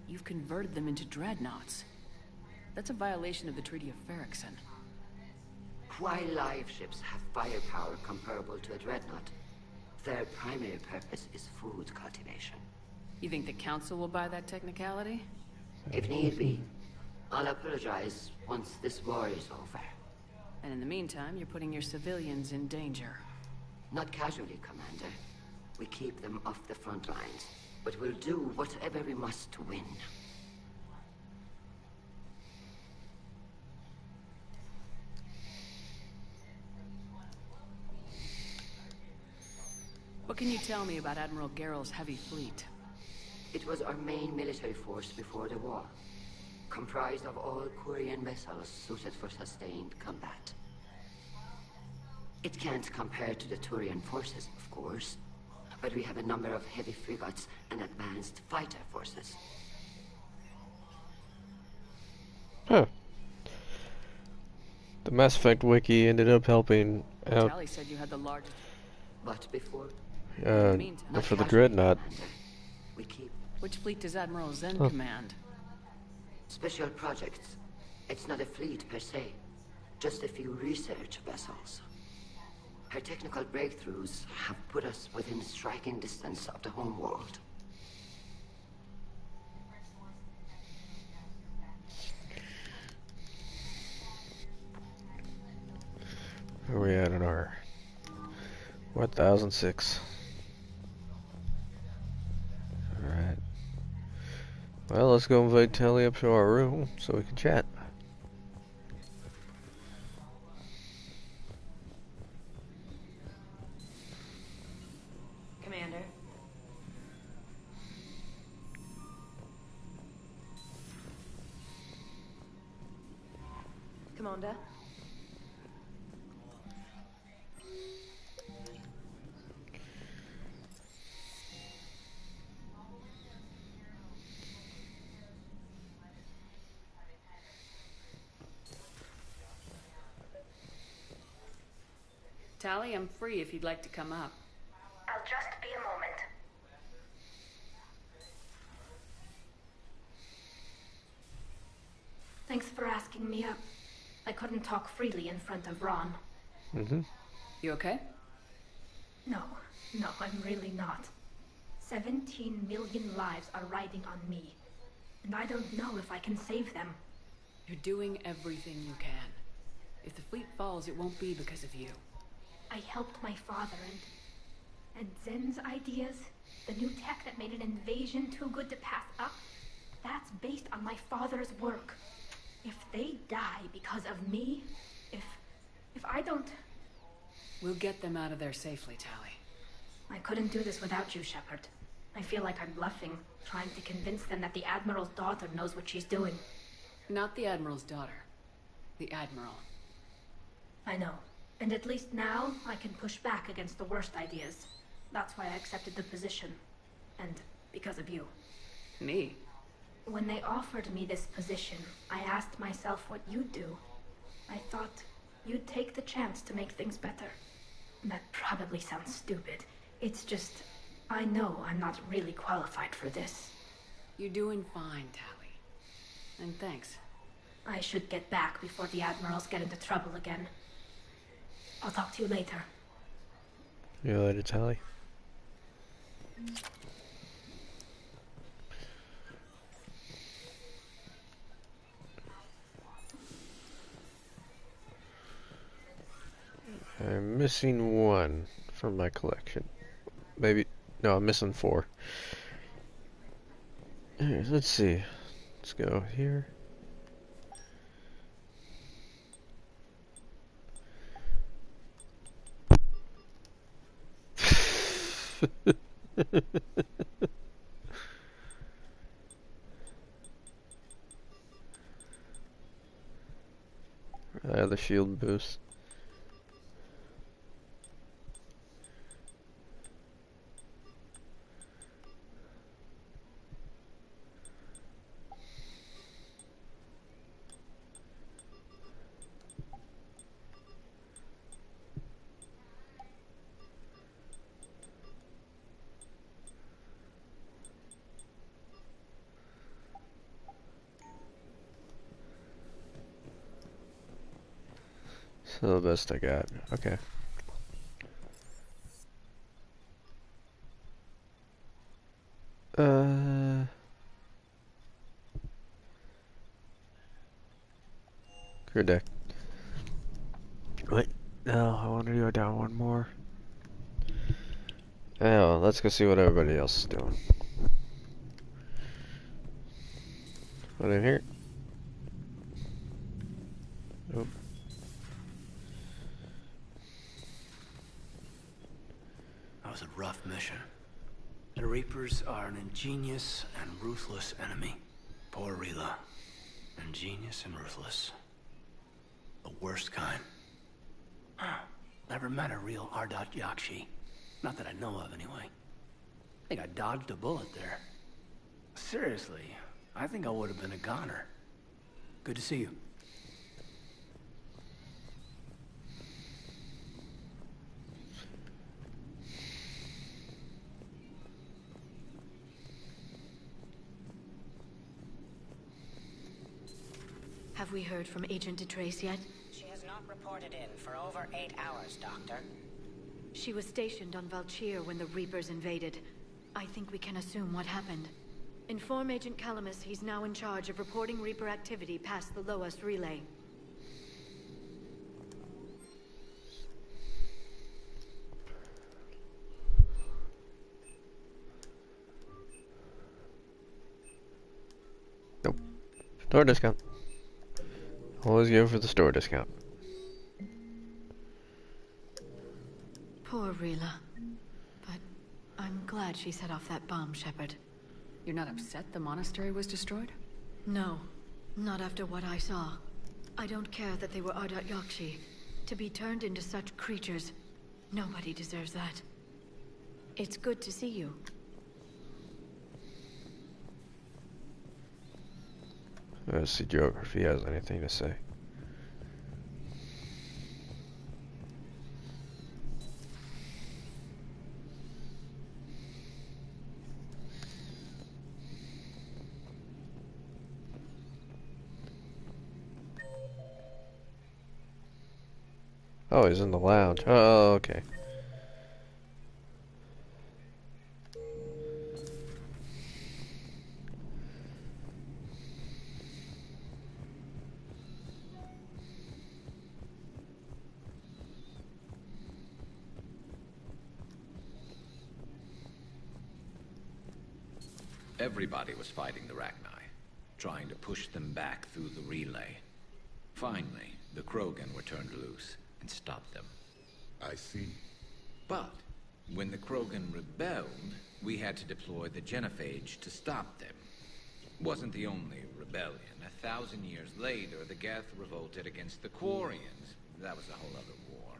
You've converted them into dreadnoughts. That's a violation of the Treaty of Ferrixon. While live ships have firepower comparable to a dreadnought, their primary purpose is food cultivation. You think the Council will buy that technicality? If need be. I'll apologize once this war is over. And in the meantime, you're putting your civilians in danger. Not casually, Commander. We keep them off the front lines, but we'll do whatever we must to win. What can you tell me about Admiral Geral's heavy fleet? It was our main military force before the war, comprised of all Quarian vessels suited for sustained combat. It can't compare to the Turian forces, of course, but we have a number of heavy frigates and advanced fighter forces. Huh. The Mass Effect wiki ended up helping out. Tali said you had the largest. But before... but for the Dreadnought. We keep... Which fleet does Admiral Zen command? Special projects. It's not a fleet per se, just a few research vessels. Her technical breakthroughs have put us within striking distance of the home world. Where are we at in our 1006? Alright. Well, let's go invite Tali up to our room so we can chat. Commander. Commander. Tally, I'm free if you'd like to come up. I'll just be a moment. Thanks for asking me up. I couldn't talk freely in front of Ron. Mm-hmm. You okay? No, I'm really not. 17 million lives are riding on me, and I don't know if I can save them. You're doing everything you can. If the fleet falls, it won't be because of you. I helped my father and Zen's ideas, the new tech that made an invasion too good to pass up, that's based on my father's work. If they die because of me, if I don't... We'll get them out of there safely, Tally. I couldn't do this without you, Shepard. I feel like I'm bluffing, trying to convince them that the Admiral's daughter knows what she's doing. Not the Admiral's daughter. The Admiral. I know. And at least now, I can push back against the worst ideas. That's why I accepted the position. And because of you. Me? When they offered me this position, I asked myself what you'd do. I thought you'd take the chance to make things better. That probably sounds stupid. It's just, I know I'm not really qualified for this. You're doing fine, Tally. And thanks. I should get back before the Admirals get into trouble again. I'll talk to you later. See you later, Tally. I'm missing one from my collection. Maybe, no, I'm missing 4. Alright, let's see. Let's go here. The shield boost. So the best I got. Okay. Crew deck. Wait. No, I want to go down one more. Oh, let's go see what everybody else is doing. What in here? Nope. That was a rough mission. The Reapers are an ingenious and ruthless enemy. Poor Rila. Ingenious and ruthless. The worst kind. Never met a real Ardat Yakshi. Not that I know of, anyway. I think I dodged a bullet there. Seriously, I think I would have been a goner. Good to see you. Have we heard from Agent DeTrace yet? She has not reported in for over 8 hours, Doctor. She was stationed on Valchir when the Reapers invaded. I think we can assume what happened. Inform Agent Calamus he's now in charge of reporting Reaper activity past the Loas relay. Nope. Store discount. Always go for the store discount. Poor Rila. But I'm glad she set off that bomb, Shepard. You're not upset the monastery was destroyed? No, not after what I saw. I don't care that they were Ardat Yakshi. To be turned into such creatures, nobody deserves that. It's good to see you. Let's see Geography has anything to say. Oh, he's in the lounge. Oh, okay. Everybody was fighting the Rachni, trying to push them back through the relay. Finally, the Krogan were turned loose and stopped them. I see. But when the Krogan rebelled, we had to deploy the Genophage to stop them. Wasn't the only rebellion. 1,000 years later, the Geth revolted against the Quarians. That was a whole other war.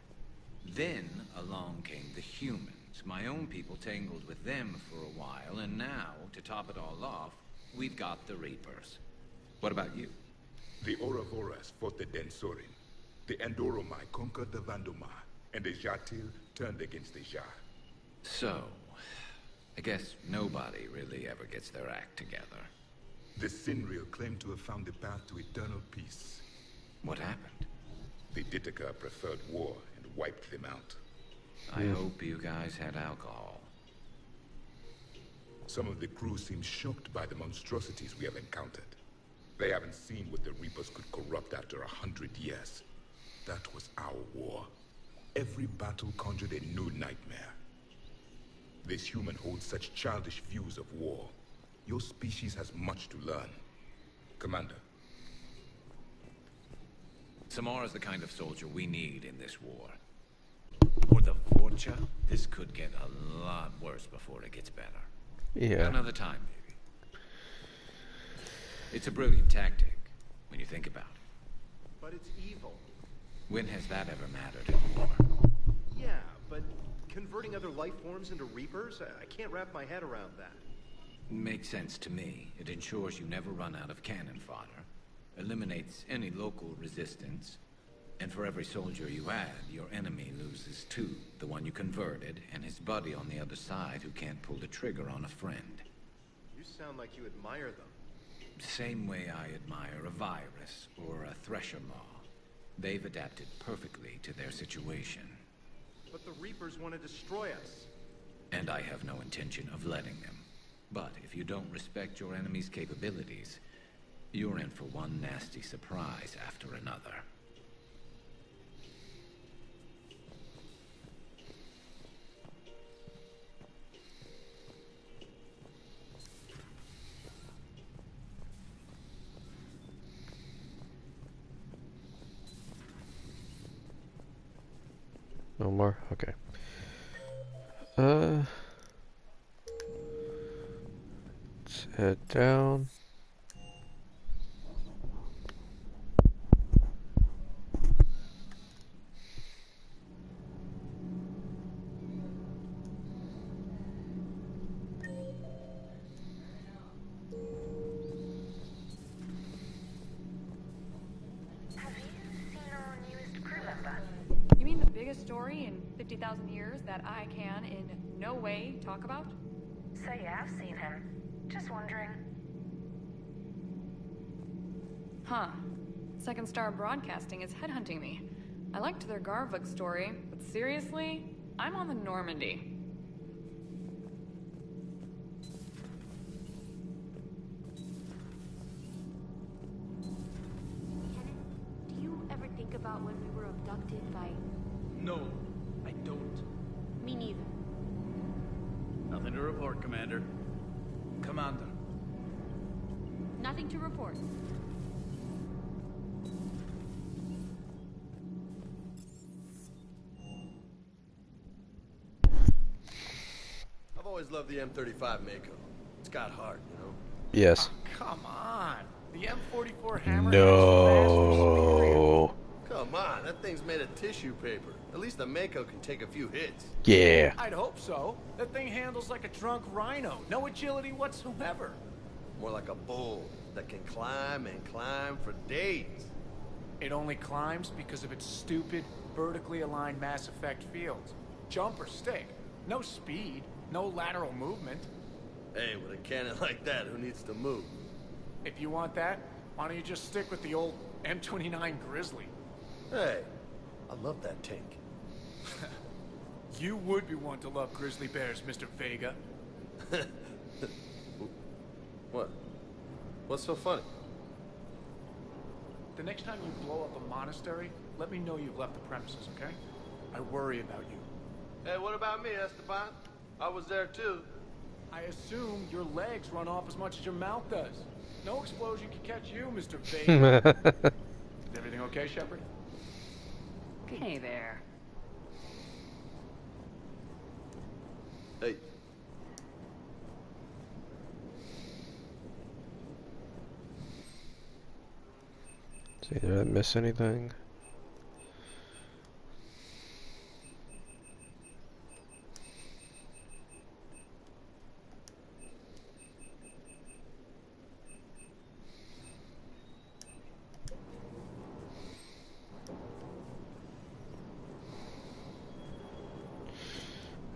Then along came the humans. My own people tangled with them for a while, and now, to top it all off, we've got the Reapers. What about you? The Ouroboros fought the Densorin. The Endoromai conquered the Vandomar, and the Jatil turned against the Jar. So, I guess nobody really ever gets their act together. The Sinriel claimed to have found the path to eternal peace. What happened? The Ditaka preferred war and wiped them out. I hope you guys had alcohol. Some of the crew seem shocked by the monstrosities we have encountered. They haven't seen what the Reapers could corrupt after 100 years. That was our war. Every battle conjured a new nightmare. This human holds such childish views of war. Your species has much to learn. Commander. Samara's the kind of soldier we need in this war. For the Forcha, this could get a lot worse before it gets better. Yeah. Another time, maybe. It's a brilliant tactic, when you think about it. But it's evil. When has that ever mattered in war? Yeah, but converting other life forms into Reapers? I can't wrap my head around that. Makes sense to me. It ensures you never run out of cannon fodder, eliminates any local resistance, and for every soldier you add, your enemy loses two. The one you converted, and his buddy on the other side who can't pull the trigger on a friend. You sound like you admire them. Same way I admire a virus or a thresher maw. They've adapted perfectly to their situation. But the Reapers want to destroy us. And I have no intention of letting them. But if you don't respect your enemy's capabilities, you're in for one nasty surprise after another. No more? Okay. Let's head down. You mean the biggest story in 50,000 years that I can in no way talk about? So yeah, I've seen him. Just wondering. Huh. Second Star Broadcasting is headhunting me. I liked their Garvug story, but seriously, I'm on the Normandy. Do you ever think about when we were abducted by... No, I don't. Me neither. Nothing to report, Commander. Commander. Nothing to report. I've always always loved the M35 Mako. It's got heart, you know? Yes. Come on. The M44 Hammer. No. Come on, that thing's made of tissue paper. At least the Mako can take a few hits. Yeah. I'd hope so. That thing handles like a drunk rhino. No agility whatsoever. More like a bull that can climb and climb for days. It only climbs because of its stupid, vertically aligned Mass Effect fields. Jump or stick. No speed. No lateral movement. Hey, with a cannon like that, who needs to move? If you want that, why don't you just stick with the old M29 Grizzly? Hey, I love that tank. You would be one to love grizzly bears, Mr. Vega. What? What's so funny? The next time you blow up a monastery, let me know you've left the premises, okay? I worry about you. Hey, what about me, Esteban? I was there too. I assume your legs run off as much as your mouth does. No explosion can catch you, Mr. Vega. Is everything okay, Shepard? Hey there. Hey. See, did I miss anything?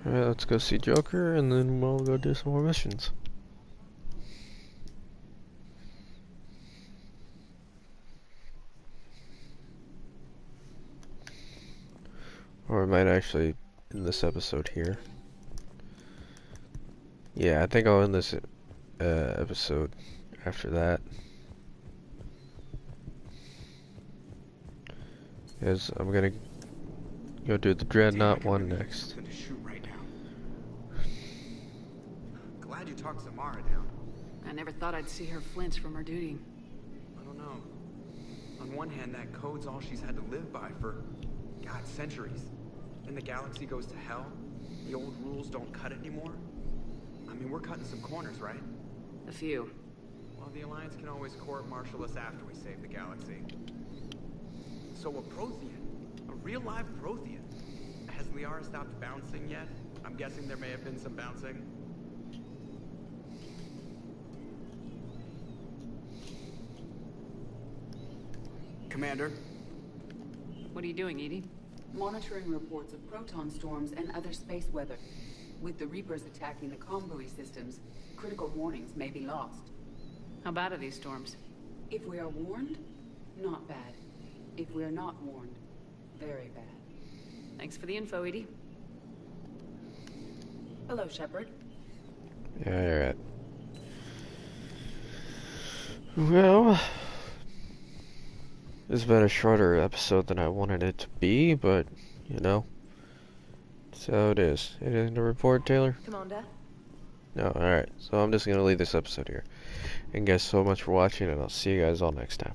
Alright, let's go see Joker, and then we'll go do some more missions. Or we might actually end this episode here. Yeah, I think I'll end this episode after that. Because I'm gonna go do the Dreadnought one next. Glad you talked Samara down. I never thought I'd see her flinch from her duty. I don't know. On one hand, that code's all she's had to live by for, God, centuries. And the galaxy goes to hell. The old rules don't cut anymore. I mean, we're cutting some corners, right? A few. Well, the Alliance can always court-martial us after we save the galaxy. So a Prothean. A real live Prothean. Has Liara stopped bouncing yet? I'm guessing there may have been some bouncing. Commander? What are you doing, Edie? Monitoring reports of proton storms and other space weather. With the Reapers attacking the comm buoy systems, critical warnings may be lost. How bad are these storms? If we are warned, not bad. If we are not warned, very bad. Thanks for the info, Edie. Hello, Shepard. Yeah, alright. Well, it's been a shorter episode than I wanted it to be, but, you know, that's how it is. Anything to report, Taylor? Commander? No, alright. So I'm just gonna leave this episode here. And guys, so much for watching, and I'll see you guys all next time.